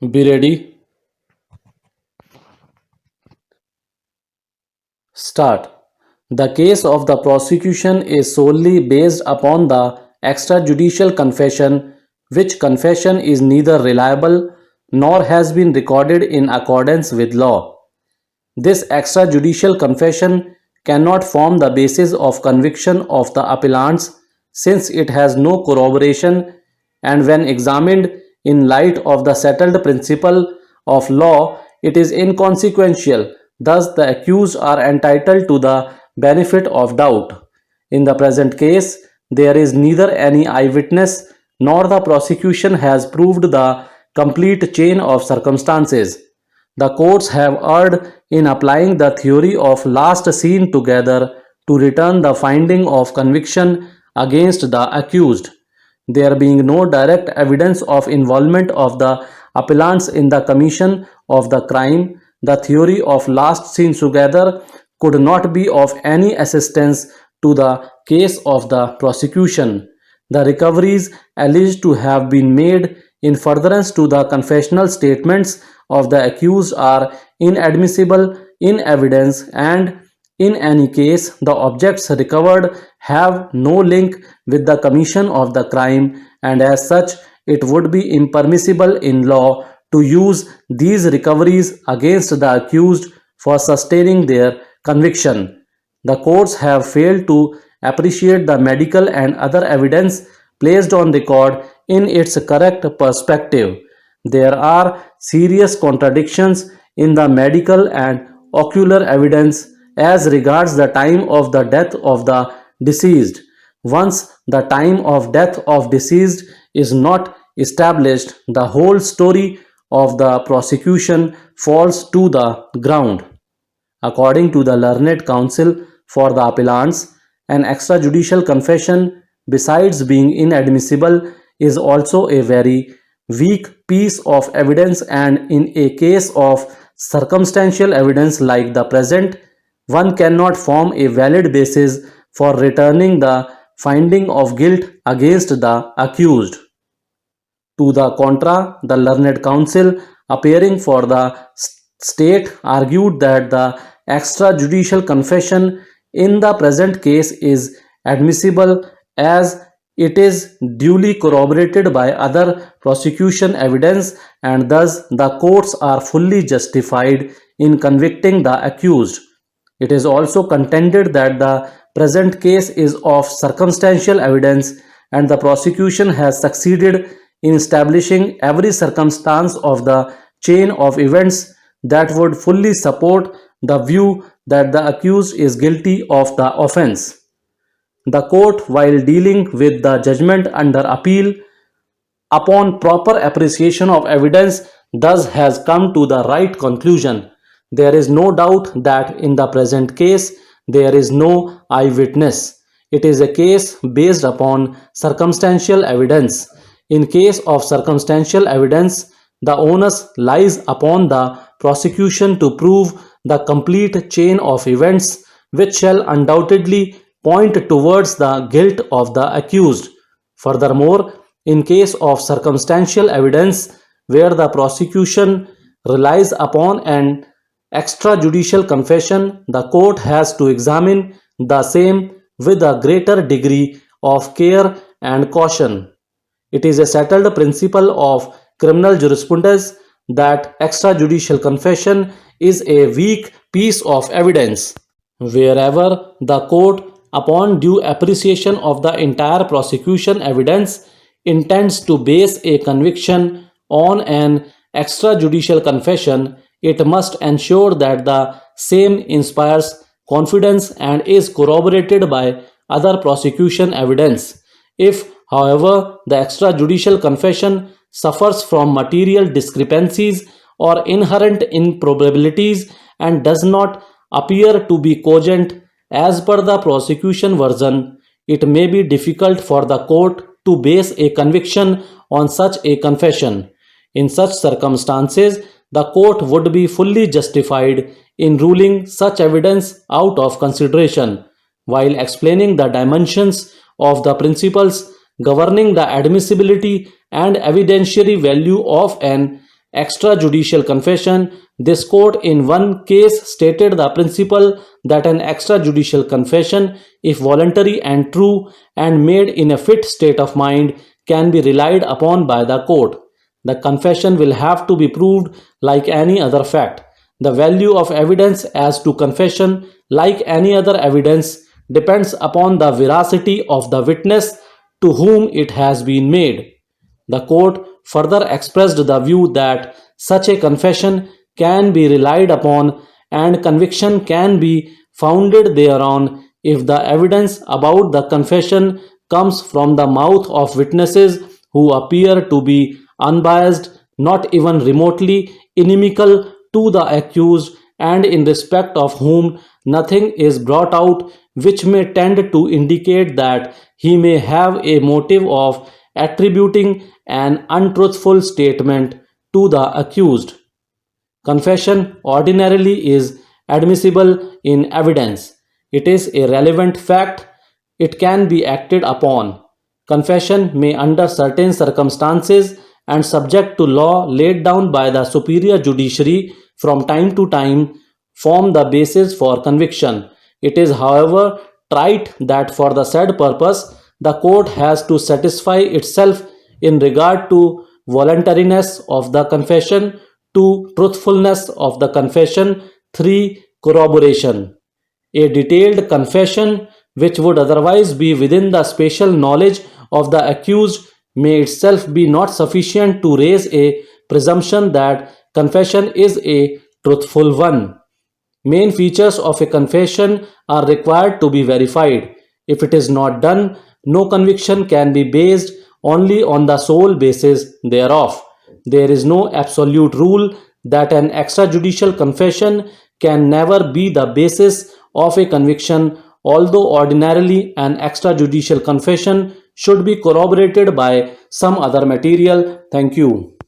Be ready. Start. The case of the prosecution is solely based upon the extrajudicial confession, which confession is neither reliable nor has been recorded in accordance with law. This extrajudicial confession cannot form the basis of conviction of the appellants since it has no corroboration, and when examined in light of the settled principle of law, it is inconsequential. Thus, the accused are entitled to the benefit of doubt. In the present case, there is neither any eyewitness nor the prosecution has proved the complete chain of circumstances. The courts have erred in applying the theory of last seen together to return the finding of conviction against the accused. There being no direct evidence of involvement of the appellants in the commission of the crime, the theory of last seen together could not be of any assistance to the case of the prosecution. The recoveries alleged to have been made in furtherance to the confessional statements of the accused are inadmissible in evidence, and in any case the objects recovered have no link with the commission of the crime, and as such it would be impermissible in law to use these recoveries against the accused for sustaining their conviction. The courts have failed to appreciate the medical and other evidence placed on record in its correct perspective. There are serious contradictions in the medical and ocular evidence as regards the time of the death of the deceased. Once the time of death of deceased is not established, the whole story of the prosecution falls to the ground. According to the learned counsel for the appellants, an extrajudicial confession, besides being inadmissible, is also a very weak piece of evidence, and in a case of circumstantial evidence like the present, one cannot form a valid basis for returning the finding of guilt against the accused. To the contra, the learned counsel appearing for the state argued that the extrajudicial confession in the present case is admissible as it is duly corroborated by other prosecution evidence, and thus the courts are fully justified in convicting the accused. It is also contended that the present case is of circumstantial evidence, and the prosecution has succeeded in establishing every circumstance of the chain of events that would fully support the view that the accused is guilty of the offense. The court, while dealing with the judgment under appeal, upon proper appreciation of evidence, thus has come to the right conclusion. There is no doubt that in the present case there is no eyewitness. It is a case based upon circumstantial evidence. In case of circumstantial evidence, the onus lies upon the prosecution to prove the complete chain of events which shall undoubtedly point towards the guilt of the accused. Furthermore, in case of circumstantial evidence where the prosecution relies upon an extrajudicial confession, the court has to examine the same with a greater degree of care and caution. It is a settled principle of criminal jurisprudence that extrajudicial confession is a weak piece of evidence. Wherever the court, upon due appreciation of the entire prosecution evidence, intends to base a conviction on an extrajudicial confession, it must ensure that the same inspires confidence and is corroborated by other prosecution evidence. If, however, the extrajudicial confession suffers from material discrepancies or inherent improbabilities and does not appear to be cogent as per the prosecution version, it may be difficult for the court to base a conviction on such a confession. In such circumstances, the court would be fully justified in ruling such evidence out of consideration, while explaining the dimensions of the principles governing the admissibility and evidentiary value of an extrajudicial confession. This court in one case stated the principle that an extrajudicial confession, if voluntary and true and made in a fit state of mind, can be relied upon by the court. The confession will have to be proved like any other fact. The value of evidence as to confession, like any other evidence, depends upon the veracity of the witness to whom it has been made. The court further expressed the view that such a confession can be relied upon and conviction can be founded thereon if the evidence about the confession comes from the mouth of witnesses who appear to be unbiased, not even remotely inimical to the accused, and in respect of whom nothing is brought out which may tend to indicate that he may have a motive of attributing an untruthful statement to the accused. Confession ordinarily is admissible in evidence. It is a relevant fact. It can be acted upon. Confession may, under certain circumstances and subject to law laid down by the superior judiciary from time to time, form the basis for conviction. It is, however, trite that for the said purpose, the court has to satisfy itself in regard to voluntariness of the confession, 2. Truthfulness of the confession, 3. Corroboration. A detailed confession, which would otherwise be within the special knowledge of the accused, may itself be not sufficient to raise a presumption that confession is a truthful one. Main features of a confession are required to be verified. If it is not done, no conviction can be based only on the sole basis thereof. There is no absolute rule that an extrajudicial confession can never be the basis of a conviction, although ordinarily an extrajudicial confession should be corroborated by some other material. Thank you.